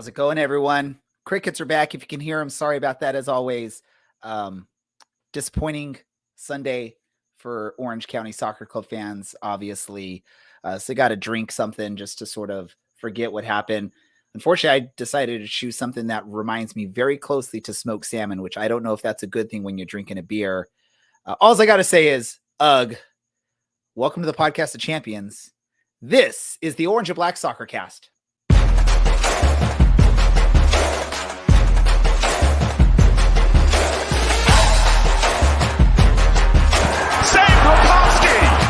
How's it going, everyone? Crickets are back. If you can hear them, sorry about that. As always, disappointing Sunday for Orange County Soccer Club fans, obviously. So got to drink something just to sort of forget what happened. Unfortunately, I decided to choose something that reminds me very closely to smoked salmon, which I don't know if that's a good thing when you're drinking a beer. All I got to say is, ugh, welcome to the podcast of champions. This is the Orange and Black Soccer Cast.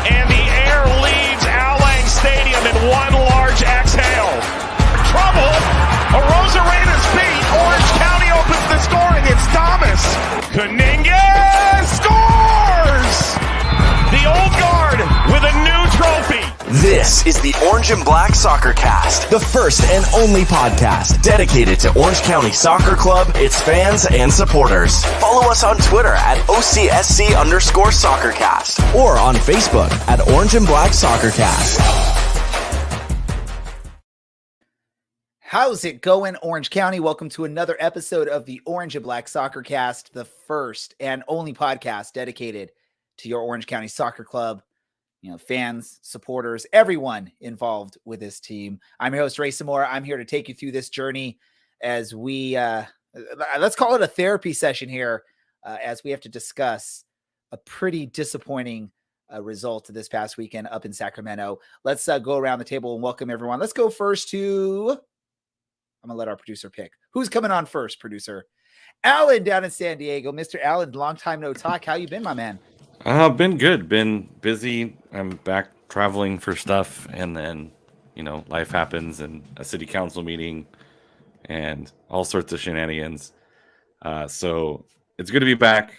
And the air leaves Allang Stadium in one large exhale. Trouble. Arozarena's beat. Orange County opens the scoring. It's Thomas. Kuninga scores! The old guard with a new trophy. This is the Orange and Black Soccer Cast, the first and only podcast dedicated to Orange County Soccer Club, its fans, and supporters. Follow us on Twitter at OCSC_SoccerCast or on Facebook at Orange and Black Soccer Cast. How's it going, Orange County? Welcome to another episode of the Orange and Black Soccer Cast, the first and only podcast dedicated to your Orange County Soccer Club. You know, fans, supporters, everyone involved with this team. I'm your host, Ray Samora. I'm here to take you through this journey as we, let's call it a therapy session here, as we have to discuss a pretty disappointing result this past weekend up in Sacramento. Let's go around the table and welcome everyone. Let's go first to, I'm going to let our producer pick. Who's coming on first, producer? Alan down in San Diego. Mr. Alan, long time no talk. How you been, my man? Been good. Been busy. I'm back traveling for stuff, and then, life happens, and a city council meeting, and all sorts of shenanigans. So it's good to be back.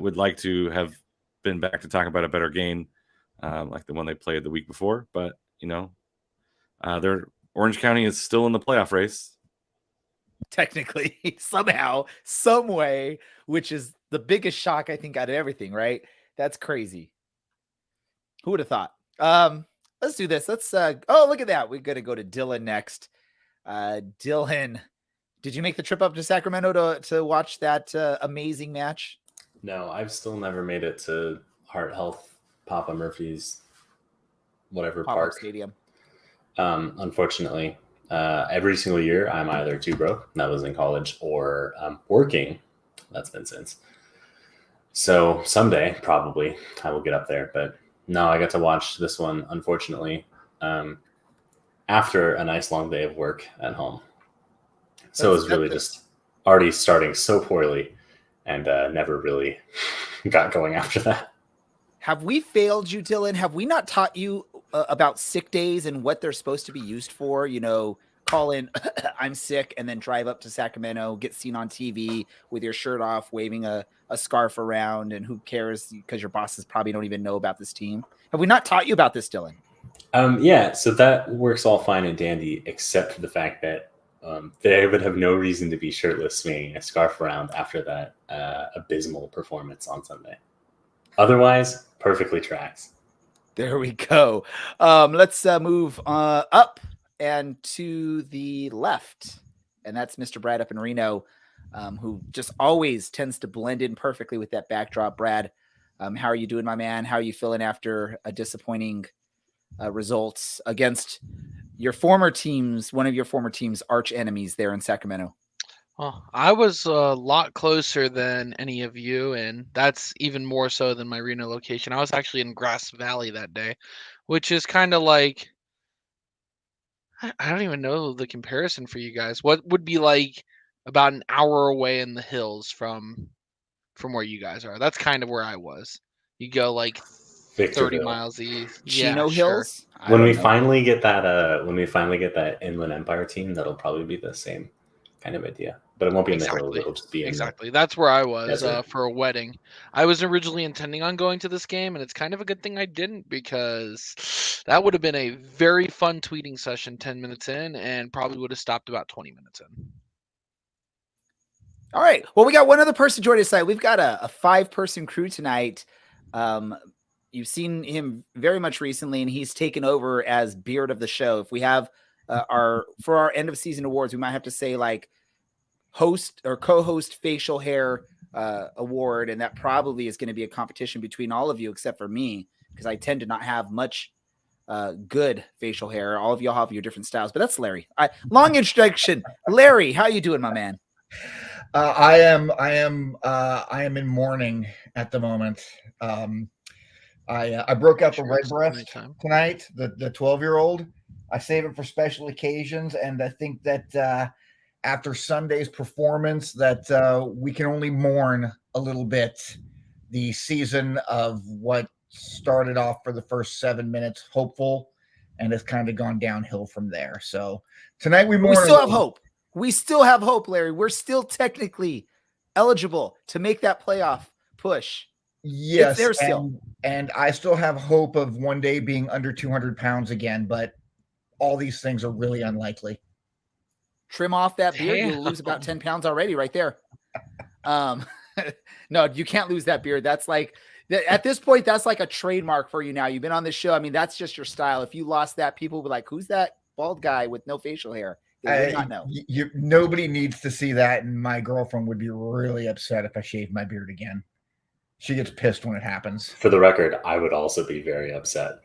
Would like to have been back to talk about a better game, like the one they played the week before. But Orange County is still in the playoff race. Technically, somehow, some way, which is the biggest shock I think out of everything, right? That's crazy. Who would have thought? Let's do this. Let's look at that. We're going to go to Dylan next. Dylan, did you make the trip up to Sacramento to watch that amazing match? No, I've still never made it to Heart Health Papa Murphy's whatever Pop-up park stadium. Unfortunately, every single year I'm either too broke, that was in college, or working. That's been since. So someday, probably, I will get up there. But no, I got to watch this one, unfortunately, after a nice long day of work at home. So it was really just already starting so poorly and never really got going after that. Have we failed you, Dylan? Have we not taught you about sick days and what they're supposed to be used for? Call in, I'm sick, and then drive up to Sacramento, get seen on TV with your shirt off, waving a scarf around, and who cares because your bosses probably don't even know about this team. Have we not taught you about this, Dylan? Yeah, so that works all fine and dandy, except for the fact that they would have no reason to be shirtless swinging a scarf around after that abysmal performance on Sunday. Otherwise, perfectly tracks. There we go. Let's move up and to the left, and that's Mr. Brad up in Reno, who just always tends to blend in perfectly with that backdrop. Brad, how are you doing, my man? How are you feeling after a disappointing results against your former teams, one of your former team's arch enemies there in Sacramento? Well, I was a lot closer than any of you, and that's even more so than my Reno location. I was actually in Grass Valley that day, which is kind of like, I don't even know the comparison for you guys. What would be like about an hour away in the hills from where you guys are? That's kind of where I was. You go like 30 miles east. Chino Hills. Sure. When we finally get that Inland Empire team, that'll probably be the same kind of idea. But it won't be in the hills. It'll just be in That's where I was for a wedding. I was originally intending on going to this game, and it's kind of a good thing I didn't, because that would have been a very fun tweeting session 10 minutes in, and probably would have stopped about 20 minutes in. All right. Well, we got one other person joining us tonight. We've got a 5-person crew tonight. You've seen him very much recently, and he's taken over as beard of the show. If we have our end of season awards, we might have to say like host or co-host facial hair award, and that probably is going to be a competition between all of you except for me, because I tend to not have much good facial hair. All of y'all have your different styles, but that's Larry. Long introduction. Larry, how you doing, my man? I am in mourning at the moment. I broke out the red breast tonight, the 12-year-old. I save it for special occasions, and I think that after Sunday's performance that we can only mourn a little bit the season of what started off for the first 7 minutes hopeful and has kind of gone downhill from there. So tonight we still have hope. We still have hope, Larry. We're still technically eligible to make that playoff push. Yes, it's there still. And I still have hope of one day being under 200 pounds again, but all these things are really unlikely. Trim off that beard, you'll lose about 10 pounds already right there. No, you can't lose that beard. That's like, at this point, that's like a trademark for you now. You've been on this show. I mean, that's just your style. If you lost that, people will be like, who's that bald guy with no facial hair? They would not know. Nobody needs to see that, and my girlfriend would be really upset if I shaved my beard again. She gets pissed when it happens. For the record, I would also be very upset.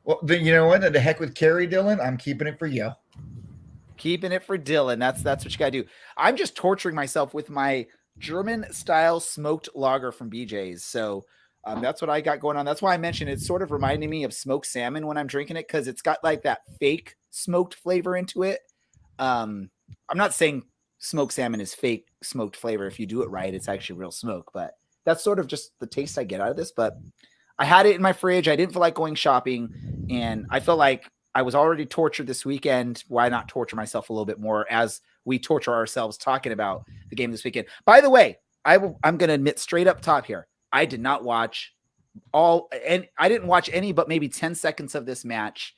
Well, then you know what? The heck with Carrie, Dylan. I'm keeping it for you. Keeping it for Dylan. That's what you gotta do. I'm just torturing myself with my German style smoked lager from BJ's. So that's what I got going on. That's why I mentioned it's sort of reminding me of smoked salmon when I'm drinking it, because it's got like that fake smoked flavor into it. I'm not saying smoked salmon is fake smoked flavor. If you do it right, it's actually real smoke, but that's sort of just the taste I get out of this. But I had it in my fridge. I didn't feel like going shopping, and I felt like I was already tortured this weekend. Why not torture myself a little bit more as we torture ourselves talking about the game this weekend? By the way, I'm going to admit straight up top here, I did not watch I didn't watch any but maybe 10 seconds of this match.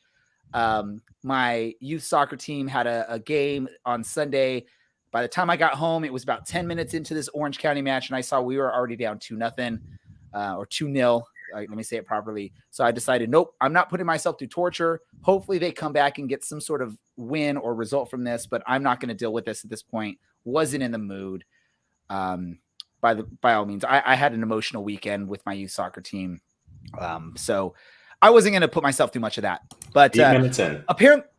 My youth soccer team had a game on Sunday. By the time I got home, it was about 10 minutes into this Orange County match, and I saw we were already down 2-0 or 2-0. Let me say it properly. So I decided, nope, I'm not putting myself through torture. Hopefully they come back and get some sort of win or result from this, but I'm not going to deal with this at this point. Wasn't in the mood. By all means, I had an emotional weekend with my youth soccer team. So I wasn't going to put myself through much of that. But 8 minutes in. Apparently,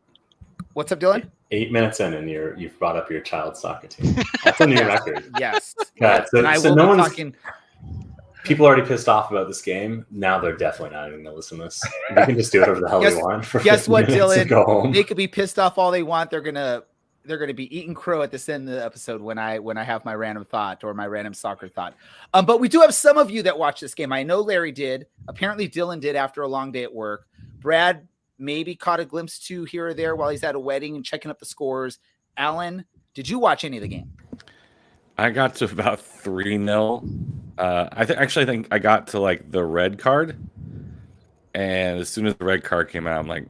what's up, Dylan? 8 minutes in, and you've brought up your child soccer team. That's a new record. Yes. God, and I will be talking. People are already pissed off about this game. Now they're definitely not even going to listen to this. We can just do whatever the hell we want. Guess what, Dylan? Go home. They could be pissed off all they want. They're gonna be eating crow at this end of the episode when I have my random thought or my random soccer thought. But we do have some of you that watch this game. I know Larry did. Apparently Dylan did after a long day at work. Brad maybe caught a glimpse too here or there while he's at a wedding and checking up the scores. Alan, did you watch any of the game? I got to about 3-0. I think I got to like the red card, and as soon as the red card came out, I'm like,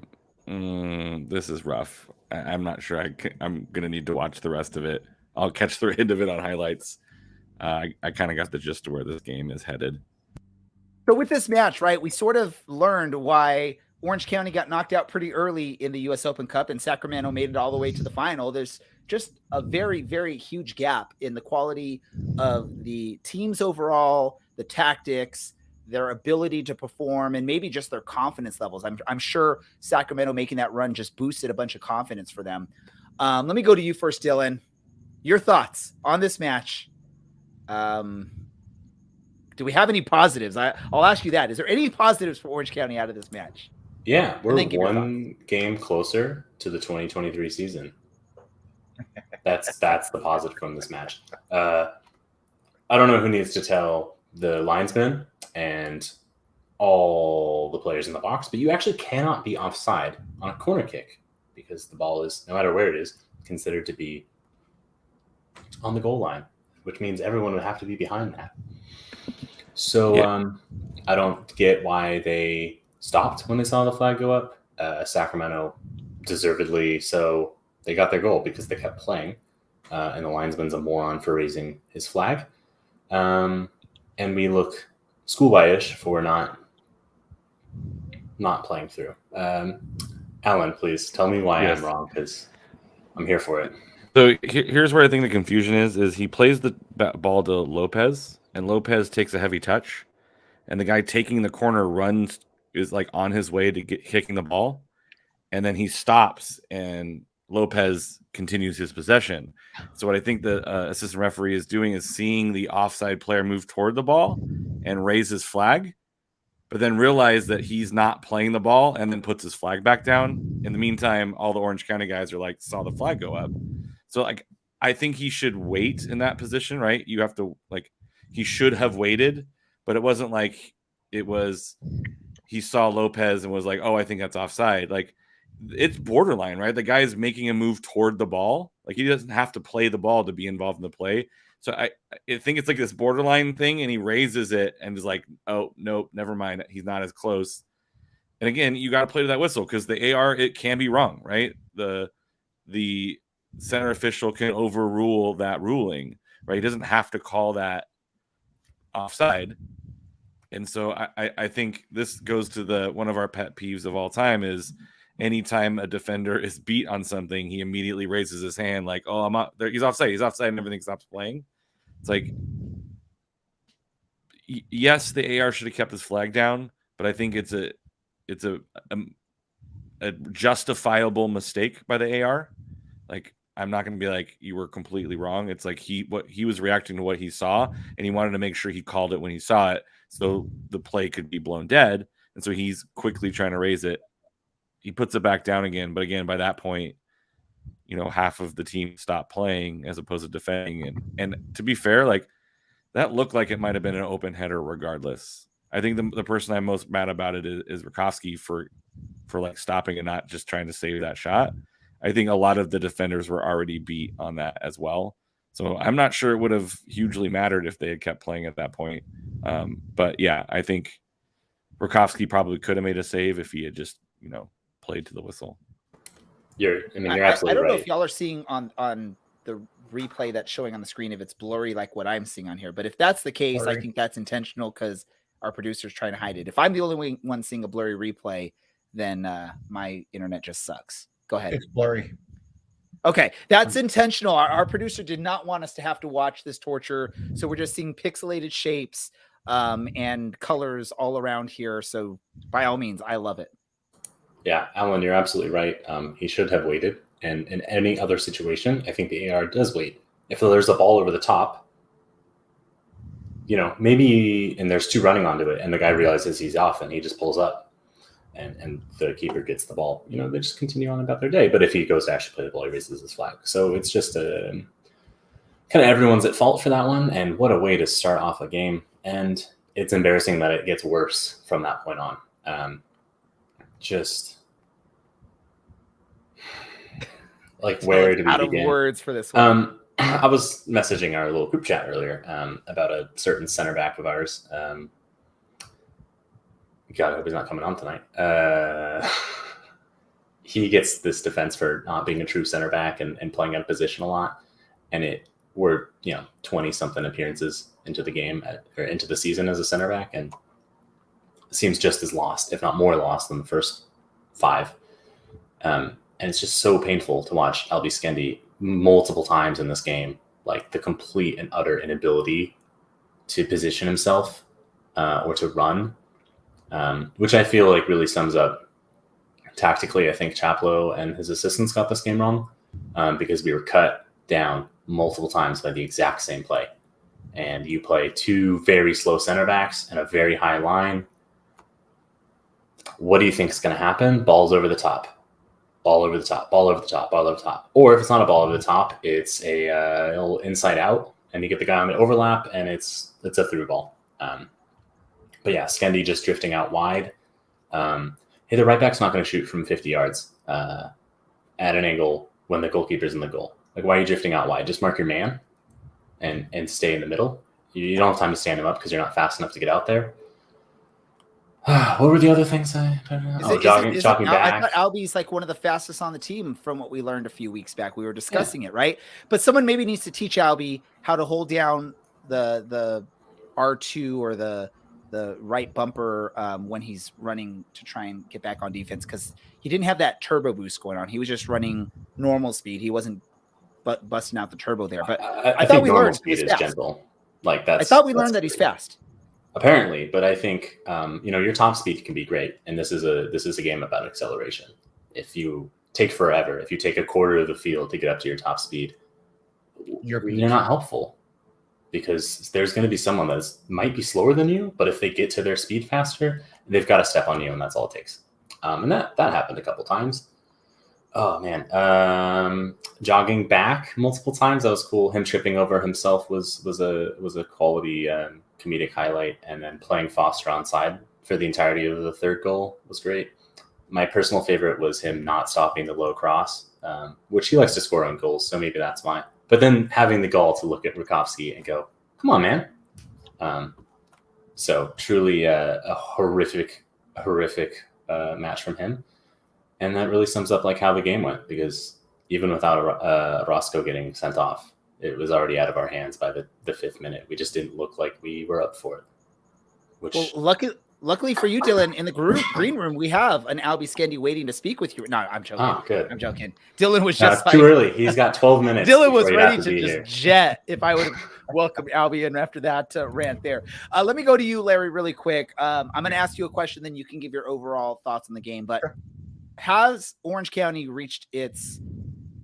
this is rough. I'm not sure I'm gonna need to watch the rest of it. I'll catch the end of it on highlights. I kind of got the gist of where this game is headed. So with this match, right, we sort of learned why Orange County got knocked out pretty early in the U.S. Open Cup, and Sacramento made it all the way to the final. There's just a very, very huge gap in the quality of the teams overall, the tactics, their ability to perform, and maybe just their confidence levels. I'm sure Sacramento making that run just boosted a bunch of confidence for them. Let me go to you first, Dylan. Your thoughts on this match. Do we have any positives? I'll ask you that. Is there any positives for Orange County out of this match? Yeah, we're one game closer to the 2023 season. That's the positive from this match. I don't know who needs to tell the linesman and all the players in the box, but you actually cannot be offside on a corner kick because the ball is, no matter where it is, considered to be on the goal line, which means everyone would have to be behind that. So I don't get why they stopped when they saw the flag go up. Sacramento deservedly so. They got their goal because they kept playing, and the linesman's a moron for raising his flag. And we look schoolboyish for not playing through. And Alan, please tell me why Yes. I'm wrong, because I'm here for it. So here's where I think the confusion is he plays the ball to Lopez, and Lopez takes a heavy touch, and the guy taking the corner runs is like on his way to get kicking the ball, and then he stops, and Lopez continues his possession. So what I think the assistant referee is doing is seeing the offside player move toward the ball and raise his flag, but then realize that he's not playing the ball and then puts his flag back down. In the meantime, all the Orange County guys are like, saw the flag go up. So like, I think he should wait in that position, right? You have to he should have waited, but it wasn't like it was, he saw Lopez and was like, oh, I think that's offside. Like, it's borderline, right? The guy is making a move toward the ball. Like, he doesn't have to play the ball to be involved in the play. So I think it's like this borderline thing, and he raises it and is like, oh, nope, never mind. He's not as close. And again, you got to play to that whistle because the AR, it can be wrong, right? The center official can overrule that ruling, right? He doesn't have to call that offside. And so I think this goes to one of our pet peeves of all time is anytime a defender is beat on something, he immediately raises his hand like, oh, I'm up there. He's offside, and everything stops playing. It's like, yes, the AR should have kept his flag down, but I think it's a justifiable mistake by the AR. Like, I'm not going to be like, you were completely wrong. It's like he was reacting to what he saw, and he wanted to make sure he called it when he saw it, so the play could be blown dead. And so he's quickly trying to raise it. He puts it back down again, but again, by that point, half of the team stopped playing as opposed to defending. And to be fair, like, that looked like it might have been an open header regardless. I think the person I'm most mad about it is Rakowski for like stopping and not just trying to save that shot. I think a lot of the defenders were already beat on that as well. So I'm not sure it would have hugely mattered if they had kept playing at that point. But yeah, I think Rakowski probably could have made a save if he had just, played to the whistle. You're absolutely right. I don't know if y'all are seeing on the replay that's showing on the screen if it's blurry like what I'm seeing on here. But if that's the case, blurry. I think that's intentional because our producer's trying to hide it. If I'm the only one seeing a blurry replay, then my internet just sucks. Go ahead. It's blurry. Okay, that's intentional. Our producer did not want us to have to watch this torture, so we're just seeing pixelated shapes and colors all around here. So by all means, I love it. Yeah, Alan, you're absolutely right. He should have waited. And in any other situation, I think the AR does wait. If there's a ball over the top, maybe, and there's two running onto it, and the guy realizes he's off, and he just pulls up, and the keeper gets the ball. They just continue on about their day. But if he goes to actually play the ball, he raises his flag. So it's just kind of everyone's at fault for that one. And what a way to start off a game. And it's embarrassing that it gets worse from that point on. Just like where to begin. Out of words for this one. I was messaging our little group chat earlier about a certain center back of ours. God, I hope he's not coming on tonight. He gets this defense for not being a true center back and playing out of position a lot. And we're 20-something appearances into the game or into the season as a center back, and seems just as lost, if not more lost, than the first 5. And it's just so painful to watch Albie Skendi multiple times in this game, like the complete and utter inability to position himself or to run, which I feel like really sums up tactically. I think Chaplow and his assistants got this game wrong because we were cut down multiple times by the exact same play. And you play 2 very slow center backs and a very high line. What do you think is going to happen? Balls over the top. Ball over the top, ball over the top, ball over the top. Or if it's not a ball over the top, it's a little inside out, and you get the guy on the overlap, and it's a through ball. But yeah, Skendi just drifting out wide. Hey, the right back's not going to shoot from 50 yards at an angle when the goalkeeper's in the goal. Like, why are you drifting out wide? Just mark your man and stay in the middle. You don't have time to stand him up because you're not fast enough to get out there. What were the other things? Jogging back. I thought Albie's like one of the fastest on the team from what we learned a few weeks back. We were discussing it, right? But someone maybe needs to teach Albie how to hold down the R2 or the right bumper when he's running to try and get back on defense, because he didn't have that turbo boost going on. He was just running normal speed. He wasn't busting out the turbo there. But I thought we learned speed is gentle. Like I thought we learned that he's fast. Apparently, but I think your top speed can be great, and this is a game about acceleration. If you take forever, if you take a quarter of the field to get up to your top speed, you're not helpful, because there's going to be someone that might be slower than you, but if they get to their speed faster, they've got to step on you, and that's all it takes. And that happened a couple times. Oh man, jogging back multiple times, that was cool. Him tripping over himself was a quality comedic highlight, and then playing Foster onside for the entirety of the third goal was great. My personal favorite was him not stopping the low cross, which he likes to score on goals, so maybe that's why. But then having the gall to look at Rakowski and go, "Come on, man!" So truly a horrific match from him, and that really sums up like how the game went. Because even without Roscoe getting sent off, it was already out of our hands by the 5th minute. We just didn't look like we were up for it. Which Luckily for you, Dylan, in the green room, we have an Albie Skendi waiting to speak with you. No, I'm joking. Oh, good. I'm joking. Dylan was just too early. He's got 12 minutes. Dylan was ready to just jet if I would have welcomed Albie in after that rant there. Let me go to you, Larry, really quick. I'm going to ask you a question, then you can give your overall thoughts on the game. But has Orange County reached its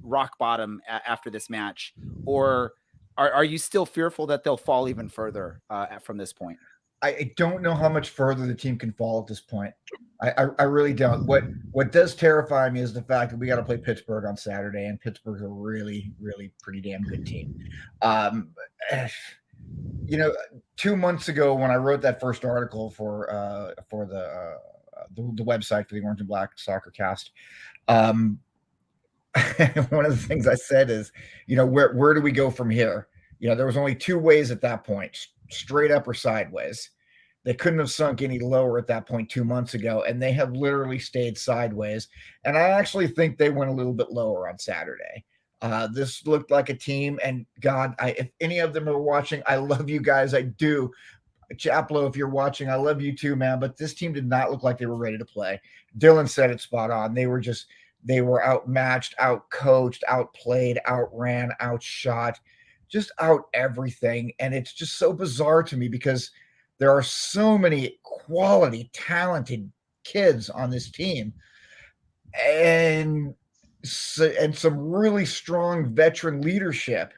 rock bottom after this match, or are you still fearful that they'll fall even further from this point? I don't know how much further the team can fall at this point. I really don't. What does terrify me is the fact that we got to play Pittsburgh on Saturday, and Pittsburgh's a really, really pretty damn good team. 2 months ago when I wrote that first article for the website for the Orange and Black Soccer Cast, one of the things I said is, where do we go from here? There was only 2 ways at that point: straight up or sideways. They couldn't have sunk any lower at that point 2 months ago, and they have literally stayed sideways. And I actually think they went a little bit lower on Saturday. This looked like a team, and God, if any of them are watching, I love you guys. I do. Chaplow, if you're watching, I love you too, man. But this team did not look like they were ready to play. Dylan said it spot on. They were outmatched, outcoached, outplayed, outran, outshot, just out everything. And it's just so bizarre to me because there are so many quality, talented kids on this team, and some really strong veteran leadership.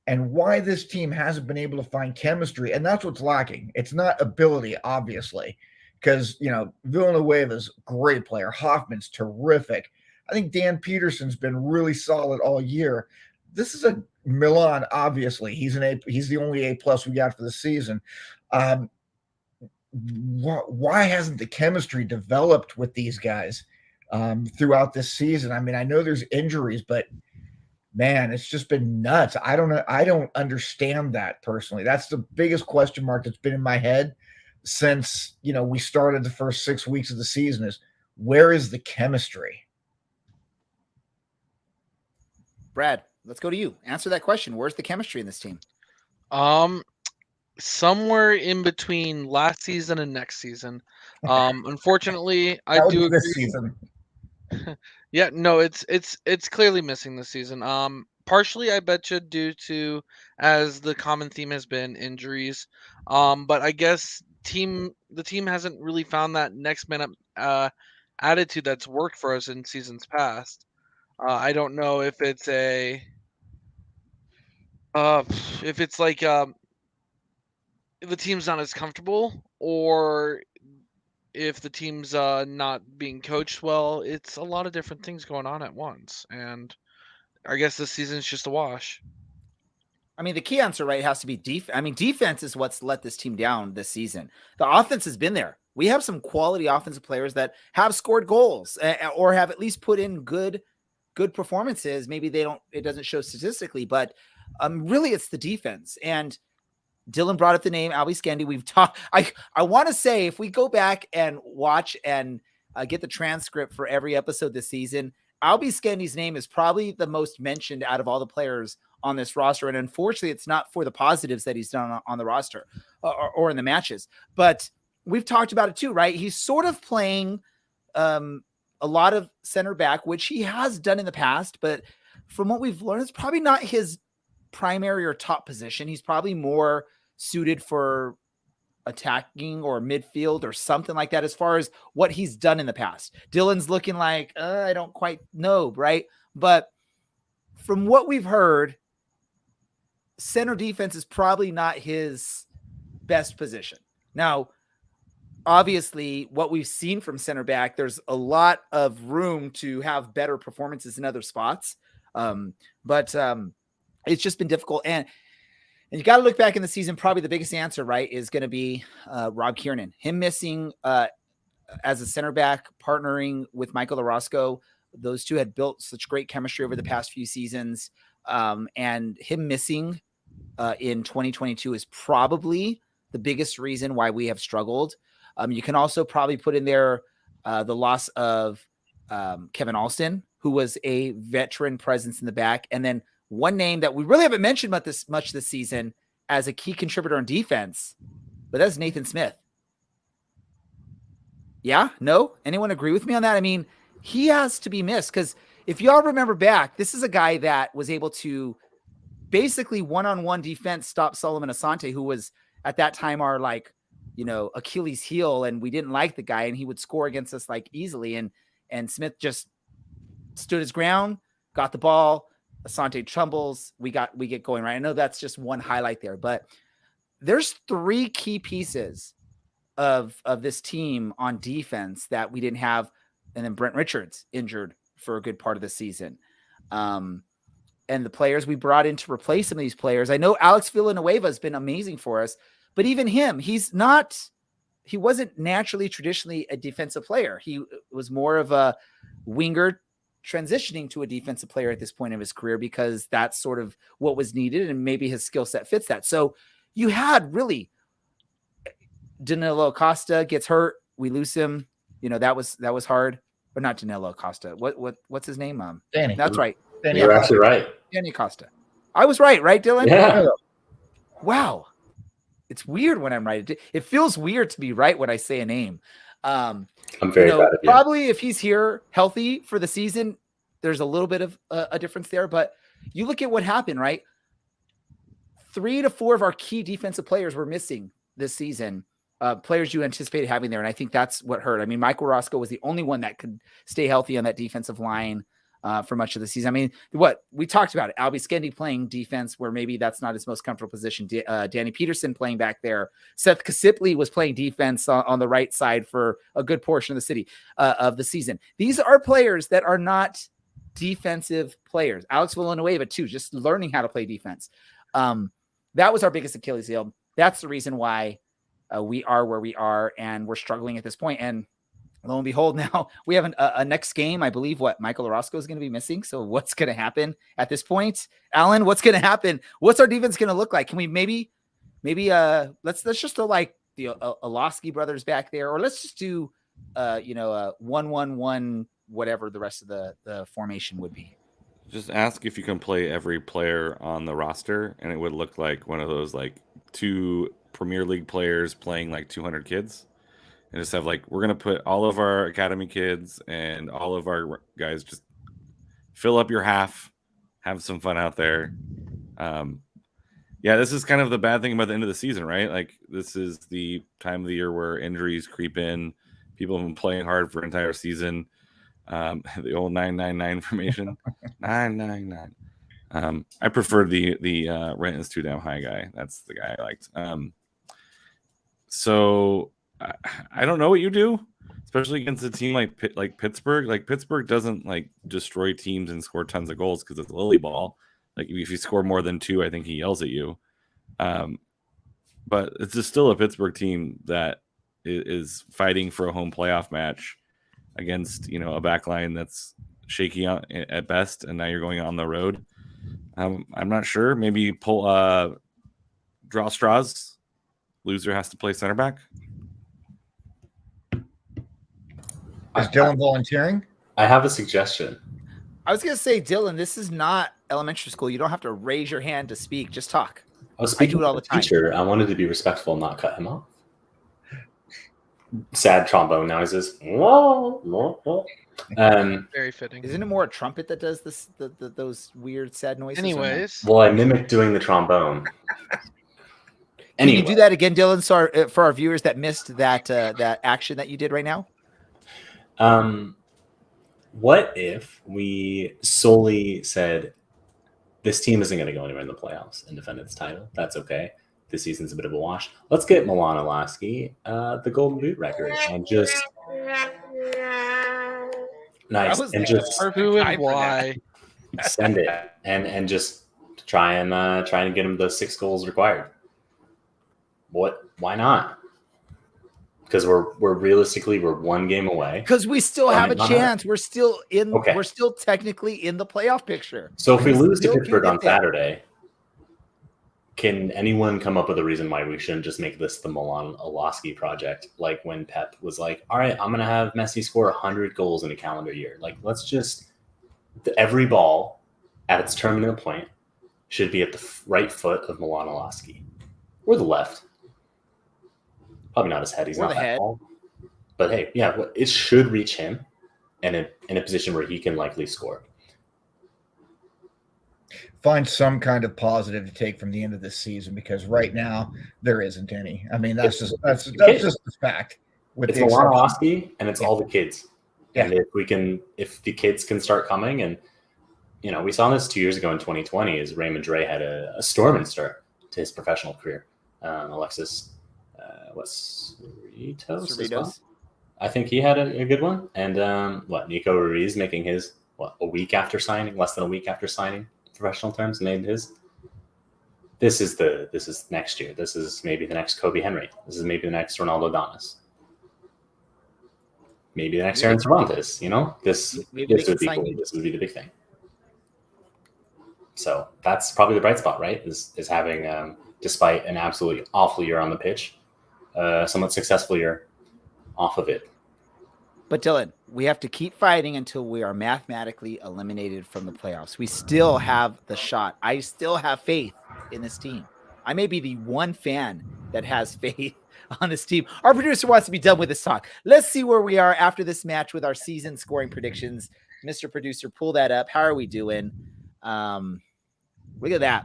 And why this team hasn't been able to find chemistry, and that's what's lacking. It's not ability, obviously, because Villanueva's a great player. Hoffman's terrific. I think Dan Peterson's been really solid all year. This is a Milan, obviously. He's the only A+ we got for the season. Why hasn't the chemistry developed with these guys throughout this season? I mean, I know there's injuries, but man, it's just been nuts. I don't know. I don't understand that personally. That's the biggest question mark that's been in my head since, we started the first 6 weeks of the season is, where is the chemistry? Brad, let's go to you. Answer that question. Where's the chemistry in this team? Somewhere in between last season and next season. Unfortunately, I do agree. This season. Yeah, no, it's clearly missing this season. Partially, I bet you due to, as the common theme has been, injuries. But I guess the team hasn't really found that next man up attitude that's worked for us in seasons past. I don't know if it's like the team's not as comfortable, or if the team's not being coached well. It's a lot of different things going on at once, and I guess this season's just a wash. I mean, the key answer, right, has to be defense. I mean, defense is what's let this team down this season. The offense has been there. We have some quality offensive players that have scored goals or have at least put in good performances. Maybe it doesn't show statistically, but really it's the defense. And Dylan brought up the name Albie Skendi. We've talked. I want to say, if we go back and watch and get the transcript for every episode this season, Albie Skendi's name is probably the most mentioned out of all the players on this roster. And unfortunately, it's not for the positives that he's done on the roster or in the matches. But we've talked about it too, right? He's sort of playing a lot of center back, which he has done in the past, but from what we've learned, it's probably not his primary or top position. He's probably more suited for attacking or midfield or something like that as far as what he's done in the past. Dylan's looking like, I don't quite know, right? But from what we've heard, center defense is probably not his best position. Now, obviously, what we've seen from center back, there's a lot of room to have better performances in other spots. But it's just been difficult. And you got to look back in the season. Probably the biggest answer, right, is going to be Rob Kiernan. Him missing as a center back, partnering with Michael Orozco. Those two had built such great chemistry over the past few seasons. And him missing in 2022 is probably the biggest reason why we have struggled. You can also probably put in there the loss of Kevin Alston, who was a veteran presence in the back. And then one name that we really haven't mentioned much this season as a key contributor on defense, but that's Nathan Smith. Yeah? No? Anyone agree with me on that? I mean, he has to be missed because if y'all remember back, this is a guy that was able to basically one-on-one defense stop Solomon Asante, who was at that time our Achilles heel, and we didn't like the guy, and he would score against us like easily. And Smith just stood his ground, got the ball. Asante tumbles. We get going, right? I know that's just one highlight there, but there's three key pieces of this team on defense that we didn't have. And then Brent Richards injured for a good part of the season. And the players we brought in to replace some of these players. I know Alex Villanueva has been amazing for us, but even him, he wasn't naturally traditionally a defensive player. He was more of a winger transitioning to a defensive player at this point of his career because that's sort of what was needed. And maybe his skill set fits that. So you had really Danilo Acosta gets hurt. We lose him. That was hard, but not Danilo Acosta. What's his name? Danny. That's right. Danny. You're actually right. Danny Acosta. I was right, Dylan? Yeah. Wow. It's weird when I'm right. It feels weird to be right when I say a name. I'm very proud of you. Probably if he's here healthy for the season, there's a little bit of a difference there. But you look at what happened, right? 3 to 4 of our key defensive players were missing this season. Players you anticipated having there. And I think that's what hurt. I mean, Michael Roscoe was the only one that could stay healthy on that defensive line for much of the season. I mean, what we talked about it, Albie Skendi playing defense where maybe that's not his most comfortable position. Danny Peterson playing back there. Seth Kasipley was playing defense on the right side for a good portion of the season. These are players that are not defensive players. Alex Villanueva too, just learning how to play defense. That was our biggest Achilles heel. That's the reason why we are where we are and we're struggling at this point. And lo and behold, now we have a next game. I believe Michael Orozco is going to be missing. So what's going to happen at this point? Alan, what's going to happen? What's our defense going to look like? Can we maybe let's just throw like the Olofsky brothers back there, or let's just do 1-1-1, whatever the rest of the formation would be. Just ask if you can play every player on the roster, and it would look like one of those like 2 Premier League players playing like 200 kids. And just have we're going to put all of our academy kids and all of our guys, just fill up your half, have some fun out there. This is kind of the bad thing about the end of the season, right? Like this is the time of the year where injuries creep in. People have been playing hard for an entire season. The old 9-9-9 formation, 9-9-9. I prefer the rent is too damn high guy. That's the guy I liked. So I don't know what you do, especially against a team like Pittsburgh. Like Pittsburgh doesn't destroy teams and score tons of goals because it's lily ball. Like if you score more than 2, I think he yells at you. But it's just still a Pittsburgh team that is fighting for a home playoff match against a back line that's shaky at best, and now you're going on the road. I'm not sure. Maybe draw straws. Loser has to play center back. Is Dylan volunteering? I have a suggestion. I was going to say, Dylan, this is not elementary school. You don't have to raise your hand to speak. Just talk. I was speaking do it all the time. Teacher, I wanted to be respectful and not cut him off. sad trombone noises. Whoa, whoa, whoa. Very fitting. Isn't it more a trumpet that does this? Those weird sad noises. or no? Anyways, Well, I mimicked doing the trombone. Can you do that again, Dylan? So for our viewers that missed that action that you did right now. What if we solely said this team isn't going to go anywhere in the playoffs and defend its title? That's okay. This season's a bit of a wash. Let's get Milan Olaski the Golden Boot record and just nice and just who and why? send it and just try and get him the 6 goals required. Why not? Because we're realistically 1 game away. Because we still have a not chance. We're still in. Okay. We're still technically in the playoff picture. So if we lose to still can Pittsburgh get on there. Saturday, can anyone come up with a reason why we shouldn't just make this the Milan Olaski project? Like when Pep was like, all right, I'm going to have Messi score 100 goals in a calendar year. Like, let's just every ball at its terminal point should be at the right foot of Milan Olaski or the left. Probably not his head. He's Or not the that head. tall. But hey, yeah, it should reach him and in a position where he can likely score. Find some kind of positive to take from the end of this season, because right now there isn't any. I mean, that's just the fact. With It's the Milan exception- Olaski and it's all the kids. And if the kids can start coming, and we saw this 2 years ago in 2020 as Raymond Dre had a storming start to his professional career. Alexis Cerritos as well. I think he had a good one. And Nico Ruiz making his less than a week after signing professional terms, made his. This is next year. This is maybe the next Kobe Henry. This is maybe the next Ronaldo Donis. Maybe the next Aaron Cervantes. This would be cool. This would be the big thing. So that's probably the bright spot, right? Is having, despite an absolutely awful year on the pitch, somewhat successful year off of it. But Dylan, we have to keep fighting until we are mathematically eliminated from the playoffs. We still have the shot. I still have faith in this team. I may be the one fan that has faith on this team. Our producer wants to be done with this talk. Let's see where we are after this match with our season scoring predictions. Mr. Producer, pull that up. How are we doing? Look at that.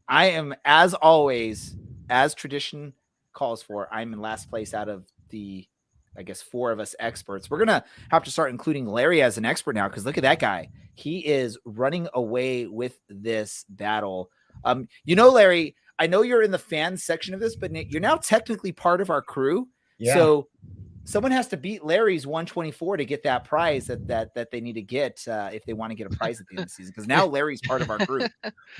I am, as always, as tradition calls for, I'm in last place out of the, I guess, 4 of us experts. We're going to have to start including Larry as an expert now, because look at that guy. He is running away with this battle. Larry, I know you're in the fan section of this, but you're now technically part of our crew. Yeah. So someone has to beat Larry's 124 to get that prize that they need to get if they want to get a prize at the end of the season, because now Larry's part of our crew.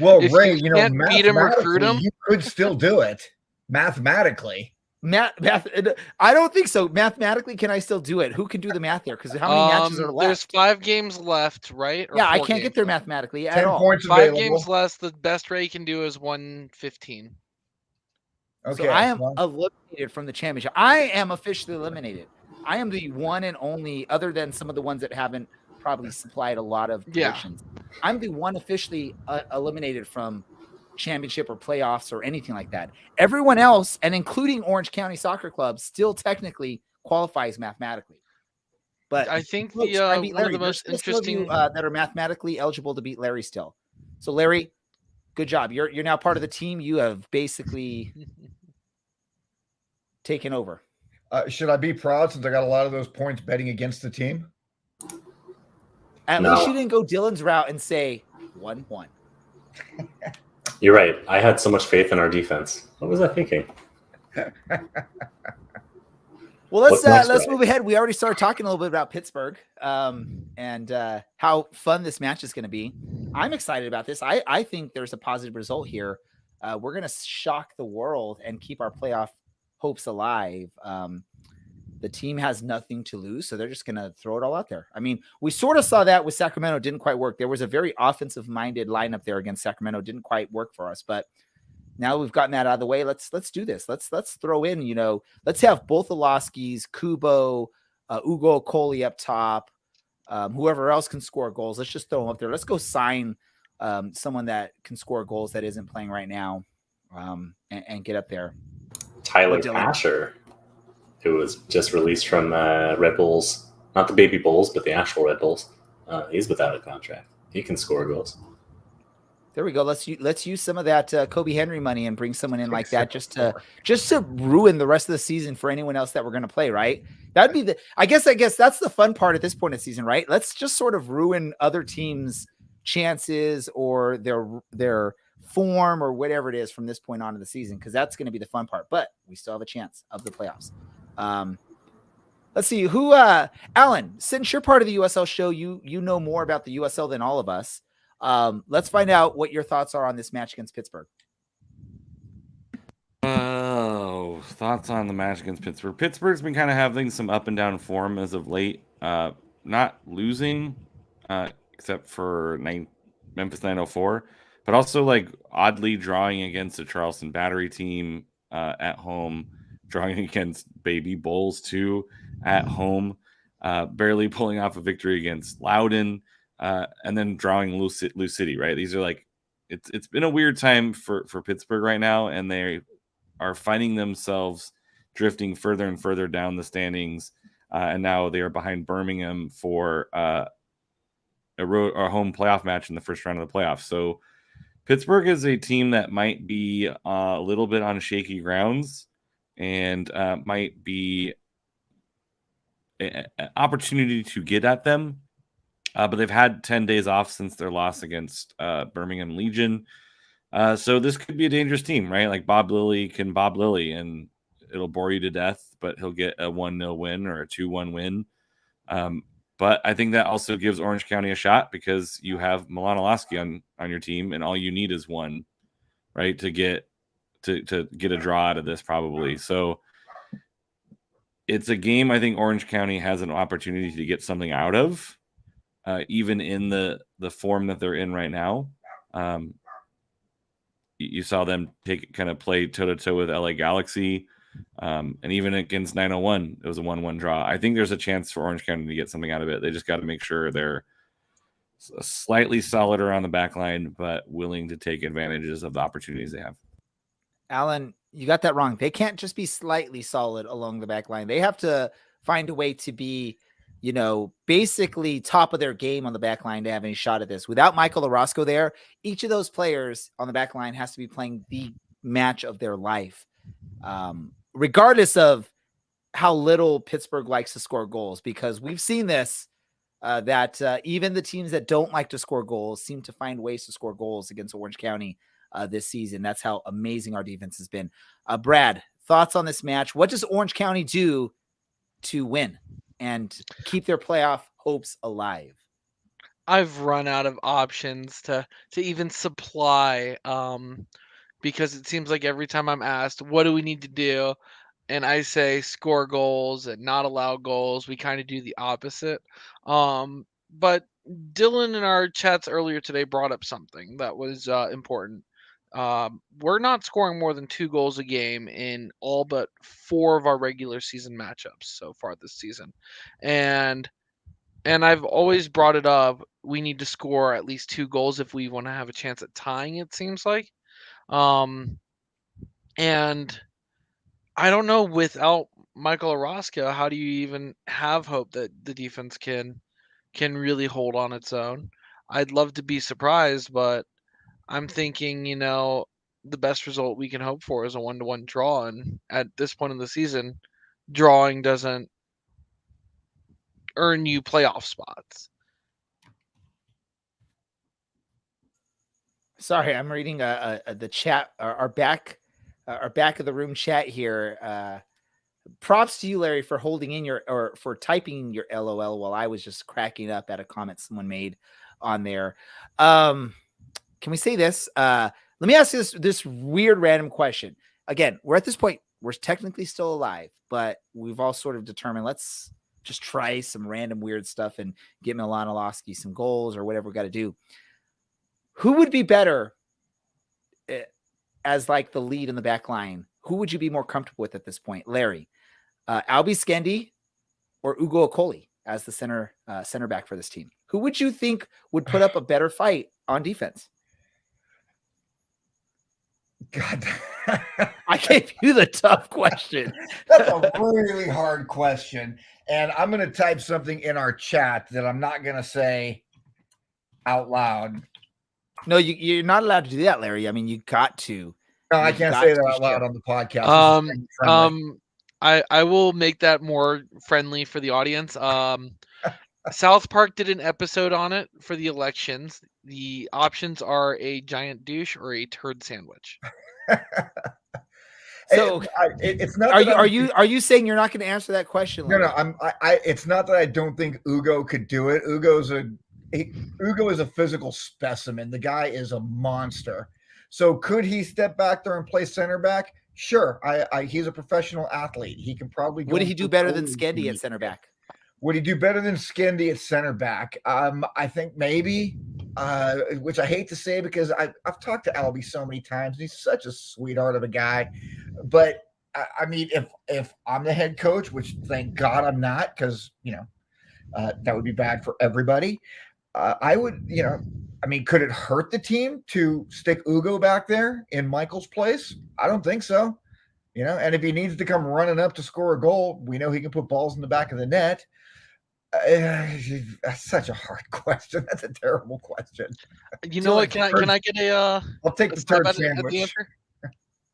Well, If Ray, you can't beat him, recruit him. You could still do it mathematically. Math, I don't think so. Mathematically, can I still do it? Who can do the math here? Because how many matches are left? There's 5 games left, right? Or I 4 can't games get there left? mathematically at 10 all. points 5 available. games less. The best Ray can do is 115. Okay, So I am eliminated from the championship. I am officially eliminated. I am the one and only, other than some of the ones that haven't probably supplied a lot of predictions. I'm the one officially eliminated from championship or playoffs or anything like that. Everyone else, and including Orange County Soccer Club, still technically qualifies mathematically. But I think folks, the I beat one of Larry. the There's most still some of you, interesting that are mathematically eligible to beat Larry still. So Larry, good job. You're now part of the team. You have basically taken over. Should I be proud since I got a lot of those points betting against the team? At least you didn't go Dylan's route and say 1-1. You're right. I had so much faith in our defense. What was I thinking? Well, let's move ahead. We already started talking a little bit about Pittsburgh and how fun this match is going to be. I'm excited about this. I think there's a positive result here. We're going to shock the world and keep our playoff hopes alive. The team has nothing to lose, so they're just going to throw it all out there. I mean, we sort of saw that with Sacramento. It didn't quite work. There was a very offensive-minded lineup there against Sacramento. It didn't quite work for us, but now we've gotten that out of the way. Let's do this. Let's throw in, let's have both Olaskis, Kubo, Ugo Coley up top, whoever else can score goals. Let's just throw them up there. Let's go sign someone that can score goals that isn't playing right now and get up there. Tyler Pasher. who was just released from Red Bulls, not the baby Bulls, but the actual Red Bulls. He's without a contract. He can score goals. There we go. Let's use some of that Kobe Henry money and bring someone in like that just to ruin the rest of the season for anyone else that we're going to play, right? That'd be I guess that's the fun part at this point of the season, right? Let's just sort of ruin other teams' chances or their form or whatever it is from this point on in the season, because that's going to be the fun part. But we still have a chance of the playoffs. Let's see who Alan, since you're part of the USL show, you know more about the USL than all of us. Let's find out what your thoughts are on this match against Pittsburgh. Oh, thoughts on the match against Pittsburgh. Pittsburgh's been kind of having some up and down form as of late. Not losing, except for Memphis 904, but also like oddly drawing against a Charleston Battery team at home, drawing against Baby Bulls too at home, barely pulling off a victory against Loudoun. And then drawing Lou City, right? These are like, it's been a weird time for Pittsburgh right now, and they are finding themselves drifting further and further down the standings, and now they are behind Birmingham for a home playoff match in the first round of the playoffs. So Pittsburgh is a team that might be a little bit on shaky grounds, and might be an opportunity to get at them. But they've had 10 days off since their loss against Birmingham Legion. So this could be a dangerous team, right? Like Bob Lilly can Bob Lilly, and it'll bore you to death, but he'll get a 1-0 win or a 2-1 win. But I think that also gives Orange County a shot, because you have Milan Olaski on your team, and all you need is one, right, to get a draw out of this probably. So it's a game I think Orange County has an opportunity to get something out of. Even in the form that they're in right now. You saw them play toe-to-toe with LA Galaxy, and even against 901, it was a 1-1 draw. I think there's a chance for Orange County to get something out of it. They just got to make sure they're slightly solid around the back line, but willing to take advantages of the opportunities they have. Alan, you got that wrong. They can't just be slightly solid along the back line. They have to find a way to be, basically top of their game on the back line to have any shot at this. Without Michael Orozco there, each of those players on the back line has to be playing the match of their life, regardless of how little Pittsburgh likes to score goals, because we've seen this, that even the teams that don't like to score goals seem to find ways to score goals against Orange County this season. That's how amazing our defense has been. Brad, thoughts on this match? What does Orange County do to win and keep their playoff hopes alive? I've run out of options to even supply, because it seems like every time I'm asked, what do we need to do? And I say score goals and not allow goals. We kind of do the opposite. But Dylan in our chats earlier today brought up something that was important. We're not scoring more than 2 goals a game in all but 4 of our regular season matchups so far this season. And I've always brought it up. We need to score at least 2 goals if we want to have a chance at tying, it seems like. And I don't know, without Michael Orozco, how do you even have hope that the defense can really hold on its own? I'd love to be surprised, but I'm thinking, the best result we can hope for is a 1-1 draw. And at this point in the season, drawing doesn't earn you playoff spots. Sorry, I'm reading the chat, our back of the room chat here. Props to you, Larry, for holding in for typing your LOL while I was just cracking up at a comment someone made on there. Can we say this? Let me ask this weird random question. Again, we're at this point, we're technically still alive, but we've all sort of determined, let's just try some random weird stuff and get Milan Olaski some goals or whatever we got to do. Who would be better as like the lead in the back line? Who would you be more comfortable with at this point? Larry, Albie Skendi or Ugo Okoli as the center back for this team? Who would you think would put up a better fight on defense? God, I gave you the tough question. That's a really hard question. And I'm going to type something in our chat that I'm not going to say out loud. No, you're not allowed to do that, Larry. I mean, you got to. No, I can't say that out loud on the podcast. I will make that more friendly for the audience. South Park did an episode on it for the elections. The options are a giant douche or a turd sandwich. So it's not. Are you saying you're not going to answer that question, Larry? No. It's not that I don't think Ugo could do it. Ugo is a physical specimen. The guy is a monster. So could he step back there and play center back? Sure. He's a professional athlete. He can probably. Would he do better than Skendi at center back? Would he do better than Skendi at center back? I think maybe, which I hate to say because I've talked to Albie so many times. And he's such a sweetheart of a guy. But, I mean, if I'm the head coach, which thank God I'm not because, that would be bad for everybody. I would, I mean, could it hurt the team to stick Ugo back there in Michael's place? I don't think so. And if he needs to come running up to score a goal, we know he can put balls in the back of the net. That's such a hard question. That's a terrible question. You know what? Can I get a? I'll take the third sandwich.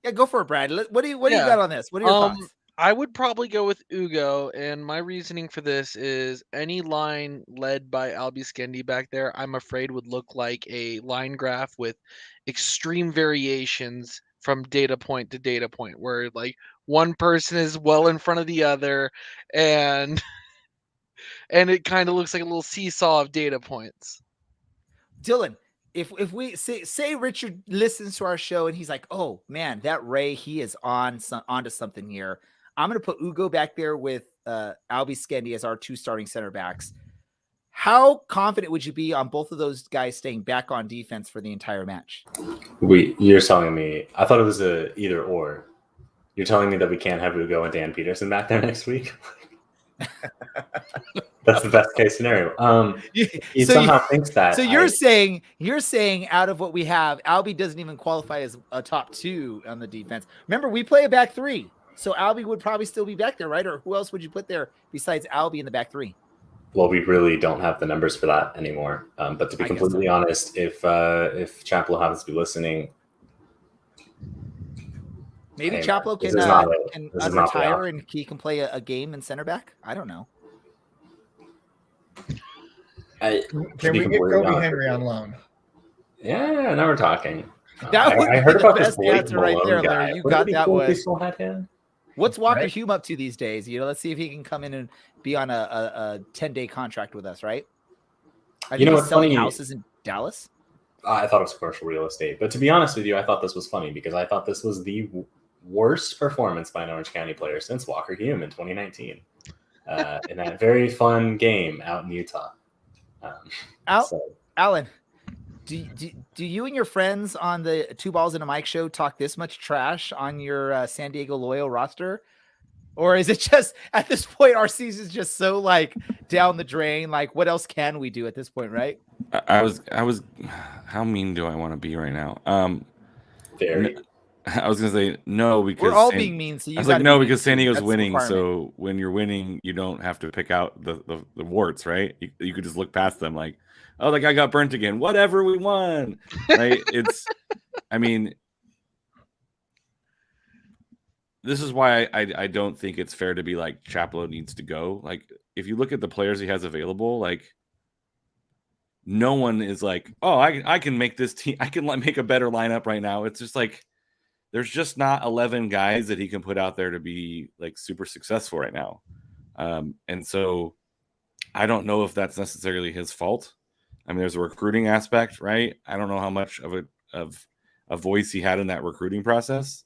Yeah, go for it, Brad. What do you got on this? What are your thoughts? I would probably go with Ugo, and my reasoning for this is any line led by Albie Skendi back there, I'm afraid would look like a line graph with extreme variations from data point to data point, where like one person is well in front of the other, and it kind of looks like a little seesaw of data points. Dylan, if we say Richard listens to our show and he's like, oh man, that Ray, he is onto something here. I'm going to put Ugo back there with Albie Skendi as our two starting center backs. How confident would you be on both of those guys staying back on defense for the entire match? You're telling me, I thought it was a either or. You're telling me that we can't have Ugo and Dan Peterson back there next week? That's the best case scenario. He somehow thinks that. So you're saying out of what we have, Albie doesn't even qualify as a top two on the defense. Remember, we play a back three. So Albie would probably still be back there, right? Or who else would you put there besides Albie in the back three? Well, we really don't have the numbers for that anymore. But to be completely honest, if Chaplow happens to be listening, maybe Chaplow can retire and he can play a game in center back. I don't know. Can we get Kobe Henry on loan? Yeah, now we're talking. I heard about the best answer right there, Larry. You got that one. What's Walker Hume up to these days? Let's see if he can come in and be on a 10-day contract with us, right? I think he's selling houses in Dallas. I thought it was commercial real estate. But to be honest with you, I thought this was funny because I thought this was the worst performance by an Orange County player since Walker Hume in 2019 in that very fun game out in Utah. Alan, do you and your friends on the Two Balls and a Mic show talk this much trash on your San Diego Loyal roster? Or is it just at this point our season's just so like down the drain? Like what else can we do at this point, right? I was how mean do I want to be right now? Very. I was gonna say no because we're all being mean. So I was like no because San Diego's winning. So when you're winning, you don't have to pick out the warts, right? You could just look past them like, oh, the guy got burnt again. Whatever, we won, right? I mean, this is why I don't think it's fair to be like Chaplow needs to go. Like if you look at the players he has available, like no one is like, oh, I can make this team. I can make a better lineup right now. It's just like. There's just not 11 guys that he can put out there to be like super successful right now. And so I don't know if that's necessarily his fault. I mean, there's a recruiting aspect, right? I don't know how much of a voice he had in that recruiting process,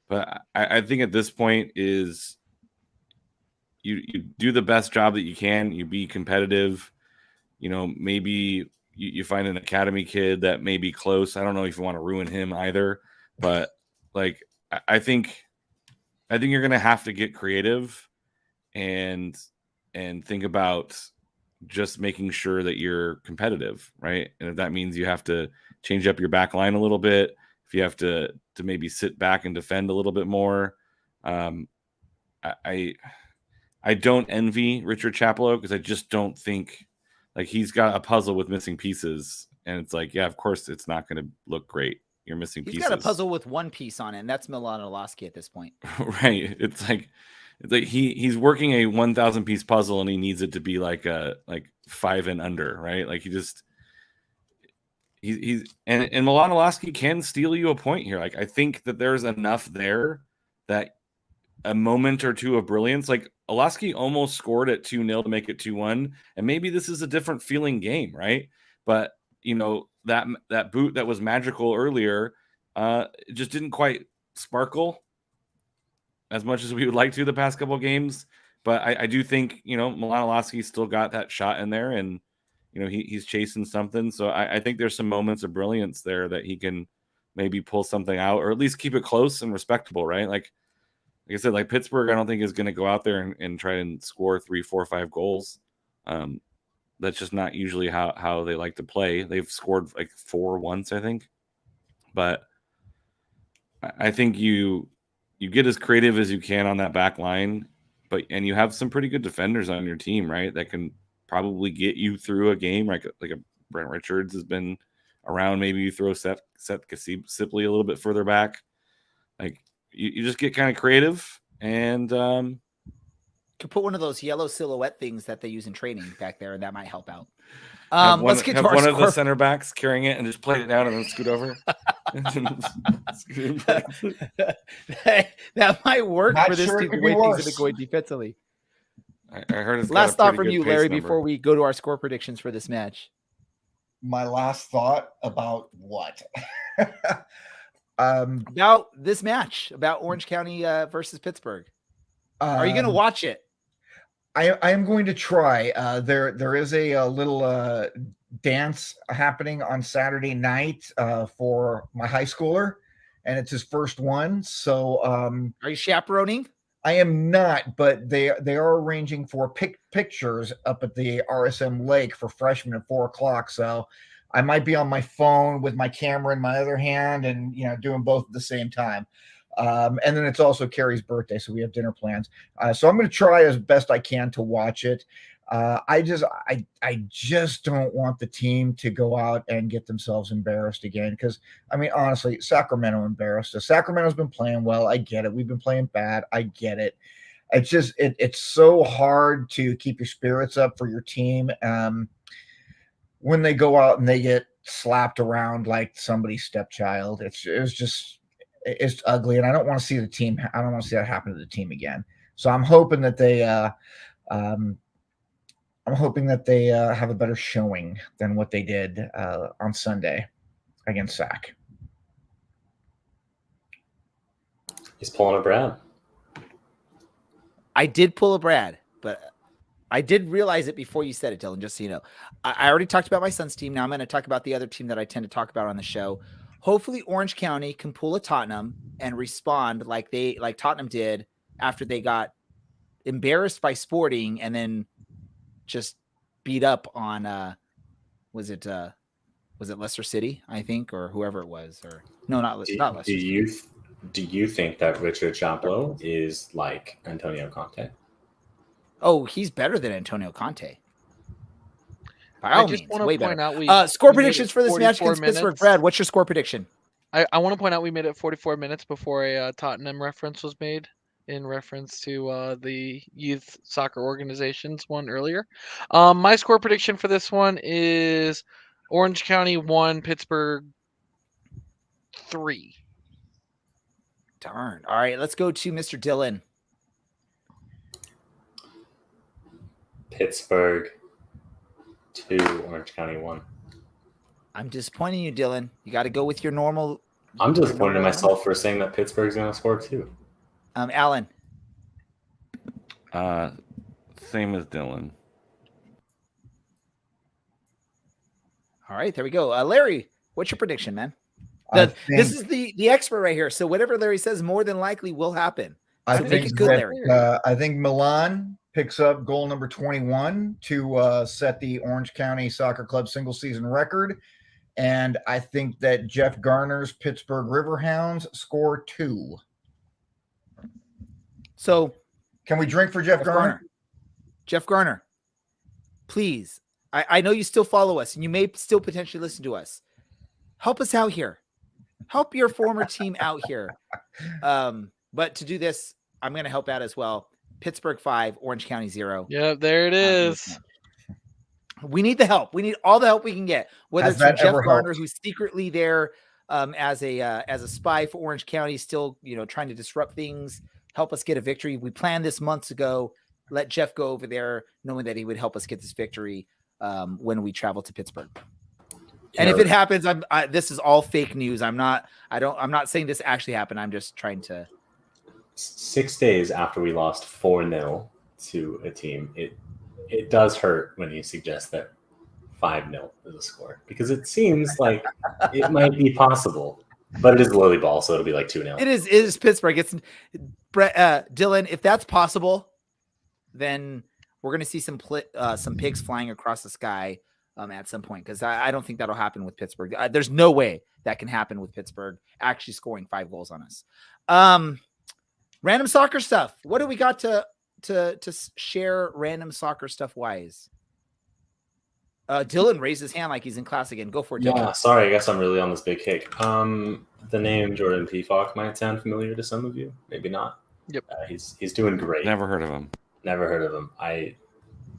but I think at this point is you do the best job that you can. You be competitive, maybe you find an academy kid that may be close. I don't know if you want to ruin him either, but like, I think you're going to have to get creative and think about just making sure that you're competitive, right? And if that means you have to change up your back line a little bit, if you have to maybe sit back and defend a little bit more. I don't envy Richard Chaplow because I just don't think like he's got a puzzle with missing pieces, and it's like, yeah, of course it's not going to look great. You're missing pieces. He's got a puzzle with one piece on it, and that's Milan Orlowski at this point. Right. It's like he's working a 1,000 piece puzzle, and he needs it to be like 5 and under, right? Like he's Milan Orlowski can steal you a point here. Like I think that there's enough there that a moment or two of brilliance, like Orlowski almost scored at 2-0 to make it 2-1, and maybe this is a different feeling game, right? But that boot that was magical earlier, it just didn't quite sparkle as much as we would like to the past couple of games. But I do think, Milan Orlowski still got that shot in there, and, he's chasing something. So I think there's some moments of brilliance there that he can maybe pull something out, or at least keep it close and respectable, right? Like I said, like Pittsburgh, I don't think is going to go out there and try and score 3, 4, 5 goals. That's just not usually how they like to play. They've scored like 4 once, I think. But I think you get as creative as you can on that back line, and you have some pretty good defenders on your team, right? That can probably get you through a game. Like a Brent Richards has been around. Maybe you throw Seth Sipley a little bit further back. Like you just get kind of creative, and could put one of those yellow silhouette things that they use in training back there, and that might help out. Let's get to our one of the center backs carrying it and just play it down and then scoot over. that might work for this team. The way things have been going defensively. I heard it's last thought from you, Larry, before we go to our score predictions for this match. My last thought about what? About this match, about Orange County versus Pittsburgh. Are you going to watch it? I am going to try. There is a little dance happening on Saturday night for my high schooler, and it's his first one. So, are you chaperoning? I am not, but they are arranging for pictures up at the RSM Lake for freshmen at 4:00. So, I might be on my phone with my camera in my other hand, and doing both at the same time. And then it's also Carrie's birthday, so we have dinner plans. So I'm going to try as best I can to watch it. I just don't want the team to go out and get themselves embarrassed again. Because honestly, Sacramento embarrassed us. Sacramento's been playing well. I get it. We've been playing bad. I get it. It's just it's so hard to keep your spirits up for your team when they go out and they get slapped around like somebody's stepchild. It's ugly, and I don't want to see the team. I don't want to see that happen to the team again. So I'm hoping that they, have a better showing than what they did on Sunday against Sac. He's pulling a Brad. I did pull a Brad, but I did realize it before you said it, Dylan. Just so you know, I already talked about my son's team. Now I'm going to talk about the other team that I tend to talk about on the show. Hopefully Orange County can pull a Tottenham and respond like Tottenham did after they got embarrassed by Sporting and then just beat up on was it Leicester City, I think, or whoever it was, or no, not Leicester. Do you think that Richard Chaplow is like Antonio Conte? Oh, he's better than Antonio Conte. By all means, way better. Score predictions for this match against Pittsburgh. Brad, what's your score prediction? I want to point out we made it 44 minutes before a Tottenham reference was made in reference to the youth soccer organizations one earlier. My score prediction for this one is Orange County 1, Pittsburgh 3. Darn. All right, let's go to Mr. Dylan. Pittsburgh 2, Orange County 1. I'm disappointing you, Dylan. You got to go with your normal. I'm disappointed in myself for saying that Pittsburgh's going to score 2. Alan. Same as Dylan. All right, there we go. Larry, what's your prediction, man? This is the expert right here. So whatever Larry says, more than likely will happen. So make it good, Larry. I think Milan picks up goal number 21 to set the Orange County Soccer Club single season record. And I think that Jeff Garner's Pittsburgh Riverhounds score 2. So can we drink for Jeff Garner? Jeff Garner, please. I know you still follow us and you may still potentially listen to us. Help us out here. Help your former team out here. But to do this, I'm going to help out as well. Pittsburgh 5, Orange County 0. Yeah, there it is. We need the help. We need all the help we can get. Whether it's from Jeff Garner, who's secretly there as a spy for Orange County, still trying to disrupt things, help us get a victory. We planned this months ago. Let Jeff go over there, knowing that he would help us get this victory when we travel to Pittsburgh. And if it happens, this is all fake news. I'm not saying this actually happened. I'm just trying to. 6 days after we lost 4-0 to a team, it does hurt when you suggest that 5-0 is a score, because it seems like it might be possible, but it is lowly ball, so it'll be like 2-0. It is Pittsburgh. It's Dylan. If that's possible, then we're going to see some pigs flying across the sky at some point, because I don't think that'll happen with Pittsburgh. There's no way that can happen with Pittsburgh actually scoring 5 goals on us. Random soccer stuff. What do we got to share random soccer stuff wise? Dylan raised his hand like he's in class again. Go for it, Dylan. Yeah, sorry, I guess I'm really on this big kick. The name Jordan Pefok might sound familiar to some of you, maybe not. Yep. He's doing great. Never heard of him. Never heard of him. I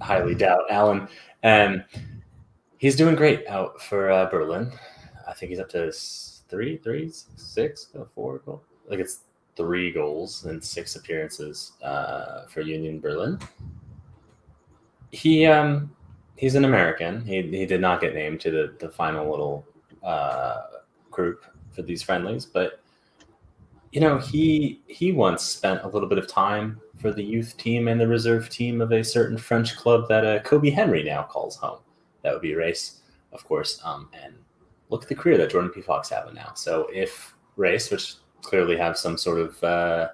highly doubt Alan. And he's doing great out for Berlin. I think he's up to 4 goals. Like it's 3 goals in 6 appearances for Union Berlin. He's an American. He did not get named to the final little group for these friendlies, but he once spent a little bit of time for the youth team and the reserve team of a certain French club that Kobe Henry now calls home. That would be Race, of course. And look at the career that Jordan Pefok's having now. So if Race, which clearly have some sort of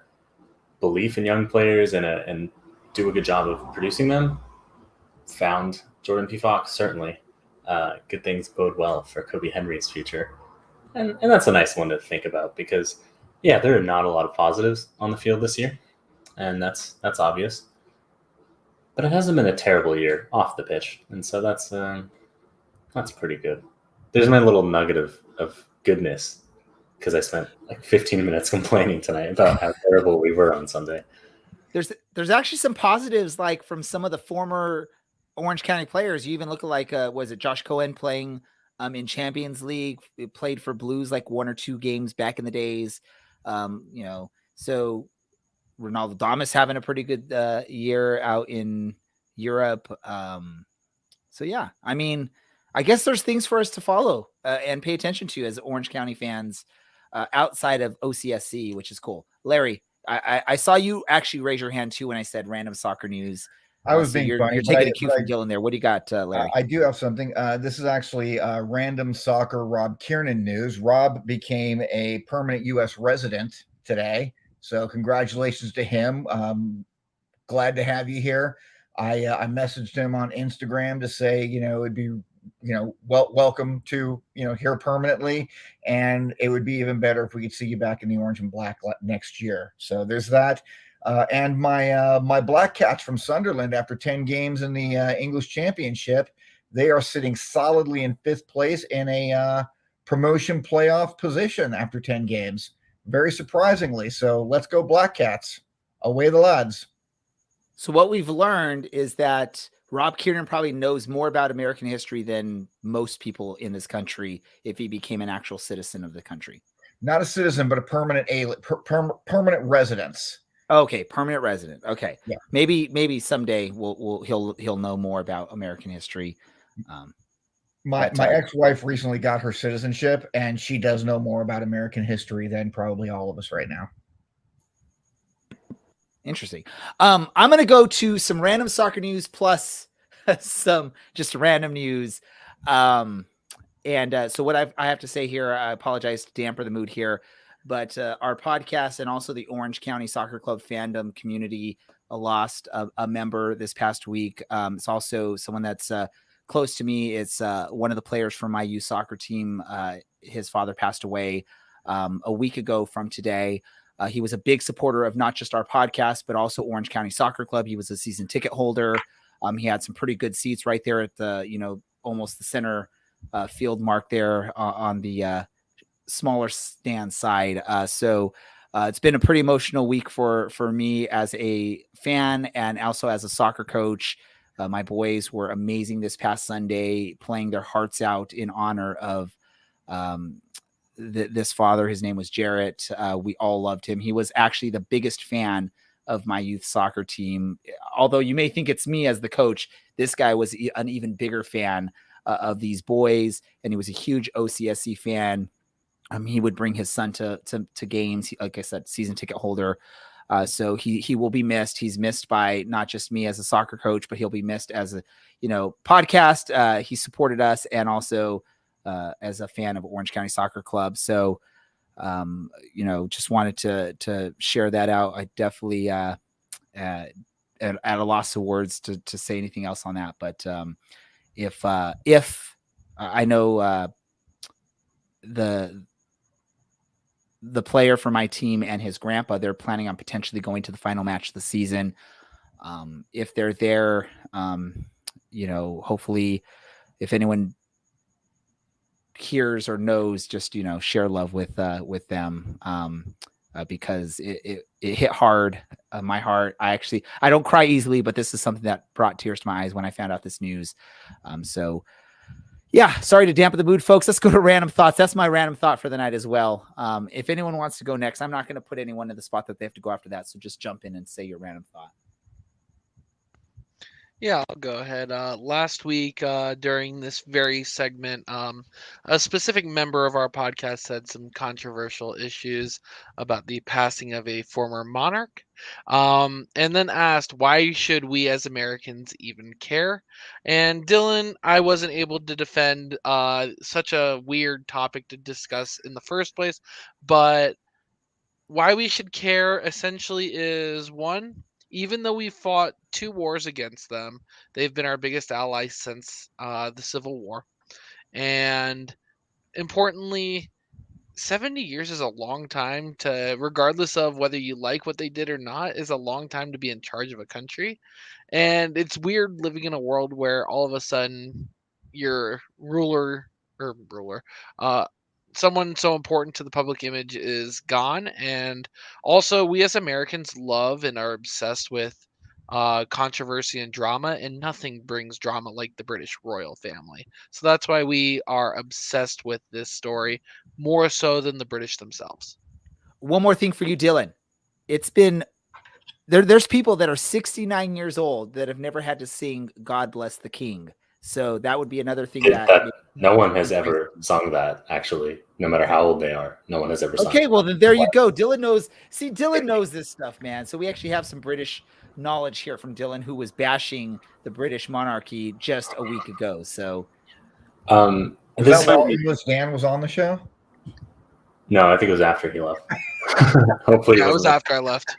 belief in young players and do a good job of producing them, found Jordan Pefok, certainly good things bode well for Kobe Henry's future. And that's a nice one to think about, because there are not a lot of positives on the field this year, and that's obvious. But it hasn't been a terrible year off the pitch, and so that's pretty good. There's my little nugget of goodness, because I spent like 15 minutes complaining tonight about how terrible we were on Sunday. There's actually some positives, like from some of the former Orange County players. You even look at like was it Josh Cohen playing in Champions League? He played for Blues like 1 or 2 games back in the days. So Ronaldo Damas having a pretty good year out in Europe. So yeah, I mean, I guess there's things for us to follow and pay attention to as Orange County fans outside of OCSC, which is cool. Larry, I saw you actually raise your hand too when I said random soccer news. I was being funny. You're taking a cue from Dylan there. What do you got, Larry? I do have something. This is actually random soccer Rob Kiernan news. Rob became a permanent U.S. resident today, so congratulations to him. Glad to have you here. I messaged him on Instagram to say, it'd be, welcome to, here permanently, and it would be even better if we could see you back in the orange and black next year. So there's that. And my Black Cats from Sunderland, after 10 games in the English Championship, they are sitting solidly in 5th place in a promotion playoff position after 10 games. Very surprisingly. So let's go Black Cats. Away the lads. So what we've learned is that Rob Kiernan probably knows more about American history than most people in this country if he became an actual citizen of the country. Not a citizen, but a permanent permanent residence. Okay, permanent resident. Okay, yeah. Maybe someday he'll know more about American history. My ex-wife recently got her citizenship, and she does know more about American history than probably all of us right now. Interesting. I'm going to go to some random soccer news plus some just random news. So what I have to say here, I apologize to damper the mood here, but our podcast and also the Orange County Soccer Club fandom community lost a member this past week. It's also someone that's close to me. It's one of the players from my youth soccer team. His father passed away a week ago from today. He was a big supporter of not just our podcast, but also Orange County Soccer Club. He was a season ticket holder. He had some pretty good seats right there at the, almost the center field mark there on the smaller stand side. So it's been a pretty emotional week for me as a fan and also as a soccer coach. My boys were amazing this past Sunday, playing their hearts out in honor of this father. His name was Jarrett. We all loved him. He was actually the biggest fan of my youth soccer team. Although you may think it's me as the coach, this guy was an even bigger fan of these boys, and he was a huge OCSC fan. He would bring his son to games. Like I said, season ticket holder. So he will be missed. He's missed by not just me as a soccer coach, but he'll be missed as a, podcast. He supported us and also as a fan of Orange County Soccer Club. So, just wanted to share that out. I definitely at a loss of words to say anything else on that. But if I know the player for my team and his grandpa, they're planning on potentially going to the final match of the season. If they're there, hopefully if anyone hears or knows, just, share love with them. Because it hit hard, my heart. I don't cry easily, but this is something that brought tears to my eyes when I found out this news. Yeah, sorry to dampen the mood, folks. Let's go to random thoughts. That's my random thought for the night as well. If anyone wants to go next, I'm not going to put anyone in the spot that they have to go after that. So just jump in and say your random thought. Yeah, I'll go ahead. Last week, during this very segment, a specific member of our podcast had some controversial issues about the passing of a former monarch, and then asked, why should we as Americans even care? And Dylan, I wasn't able to defend such a weird topic to discuss in the first place, but why we should care essentially is, one, even though we fought 2 wars against them, they've been our biggest ally since the Civil War. And importantly, 70 years is a long time to, regardless of whether you like what they did or not, is a long time to be in charge of a country. And it's weird living in a world where all of a sudden your someone so important to the public image is gone. And also, we as Americans love and are obsessed with controversy and drama, and nothing brings drama like the British royal family. So that's why we are obsessed with this story more so than the British themselves. One more thing for you, Dylan. It's been there's people that are 69 years old that have never had to sing God Bless the King. So that would be another thing that no one has ever sung that, actually, no matter how old they are. No one has ever sung Okay, well, then there you go. Dylan knows. See, Dylan knows this stuff, man. So we actually have some British knowledge here from Dylan, who was bashing the British monarchy just a week ago. So is that while English Dan was on the show? No, I think it was after he left. Hopefully it was after I left.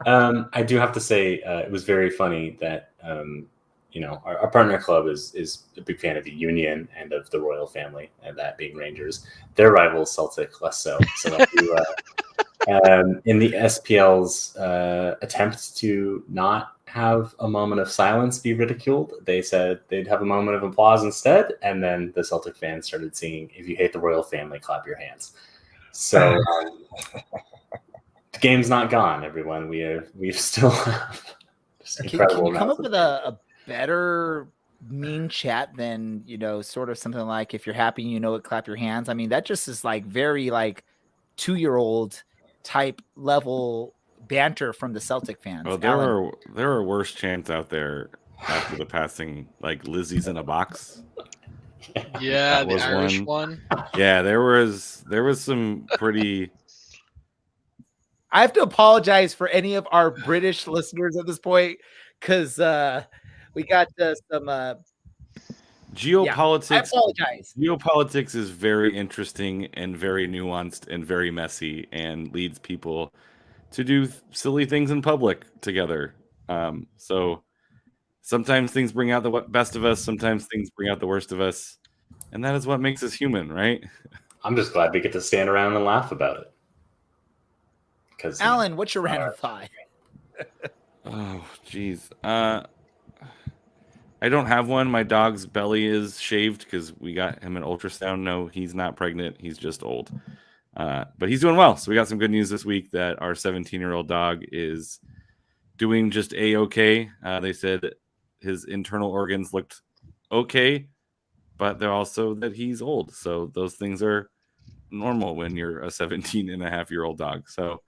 I do have to say it was very funny that our partner club is a big fan of the Union and of the royal family, and that being Rangers. Their rivals, Celtic, less so. So in the SPL's attempt to not have a moment of silence be ridiculed, they said they'd have a moment of applause instead, and then the Celtic fans started singing, "If you hate the royal family, clap your hands." So the game's not gone, everyone. We still have can you come up with a better mean chat than, sort of something like, if you're happy, it, clap your hands? I mean, that just is like very like 2-year-old type level banter from the Celtic fans. Well, there are worse chants out there after the passing, like Lizzie's in a box. Yeah, the Irish one. Yeah, there was some pretty. I have to apologize for any of our British listeners at this point, because we got some geopolitics. Yeah, I apologize. Geopolitics is very interesting and very nuanced and very messy, and leads people to do silly things in public together. So sometimes things bring out the best of us. Sometimes things bring out the worst of us. And that is what makes us human, right? I'm just glad we get to stand around and laugh about it. Because Alan, what's your random thought? Oh, geez. I don't have one. My dog's belly is shaved because we got him an ultrasound. No, he's not pregnant. He's just old. But he's doing well. So we got some good news this week that our 17-year-old dog is doing just A-okay. They said his internal organs looked okay, but they're also that he's old. So those things are normal when you're a 17-and-a-half-year-old dog. So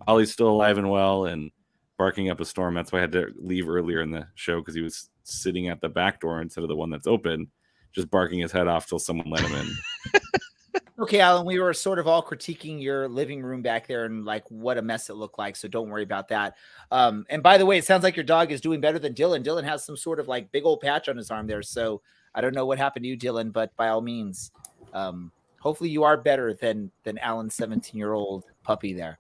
Ollie's still alive and well and barking up a storm. That's why I had to leave earlier in the show because he was sitting at the back door instead of the one that's open, just barking his head off till someone let him in. Okay, Alan, we were sort of all critiquing your living room back there and like what a mess it looked like. So don't worry about that. And by the way, it sounds like your dog is doing better than Dylan. Dylan has some sort of like big old patch on his arm there. So I don't know what happened to you, Dylan, but by all means, hopefully you are better than Alan's 17-year-old puppy there.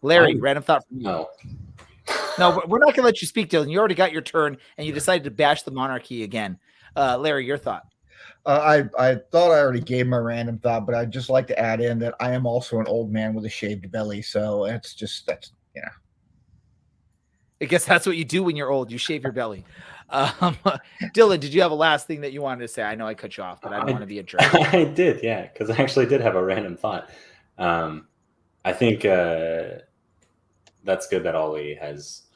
Larry, random thought. No, we're not going to let you speak, Dylan. You already got your turn and you decided to bash the monarchy again. Larry, your thought. I thought I already gave my random thought, but I'd just like to add in that I am also an old man with a shaved belly. So that's I guess that's what you do when you're old. You shave your belly. Dylan, did you have a last thing that you wanted to say? I know I cut you off, but I don't want to be a jerk. I did, yeah, because I actually did have a random thought. I think that's good that Ollie has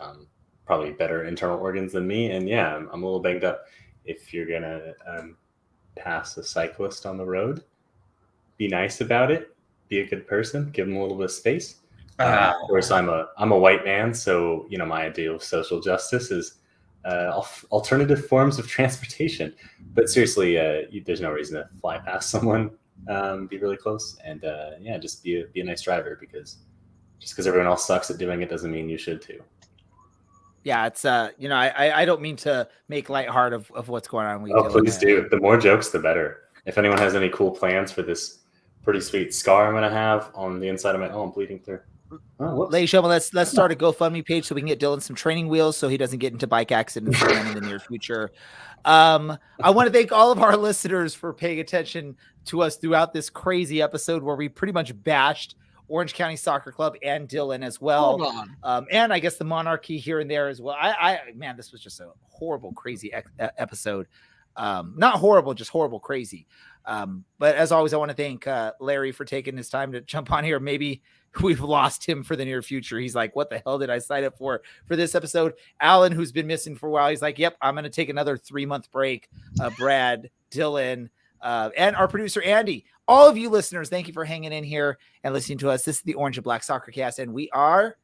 probably better internal organs than me. And yeah, I'm a little banged up. If you're going to pass a cyclist on the road, be nice about it. Be a good person. Give them a little bit of space. Of course, I'm a white man, so my idea of social justice is alternative forms of transportation. But seriously, there's no reason to fly past someone. Be really close, and just be a nice driver, because just because everyone else sucks at doing it doesn't mean you should too. Yeah, it's I don't mean to make lightheart of what's going on. Please do. The more jokes, the better. If anyone has any cool plans for this pretty sweet scar I'm gonna have on the inside of my I'm bleeding through. Ladies and gentlemen, let's start a GoFundMe page so we can get Dylan some training wheels so he doesn't get into bike accidents again in the near future. I want to thank all of our listeners for paying attention to us throughout this crazy episode where we pretty much bashed Orange County Soccer Club and Dylan as well. Hold on. And I guess the monarchy here and there as well. Man, this was just a horrible, crazy episode. Not horrible, just horrible, crazy. But as always, I want to thank Larry for taking his time to jump on here. Maybe we've lost him for the near future. He's like, what the hell did I sign up for this episode? Alan, who's been missing for a while, he's like, yep, I'm going to take another 3-month break. Brad, Dylan, and our producer, Andy. All of you listeners, thank you for hanging in here and listening to us. This is the Orange and Black Soccer Cast, and we are...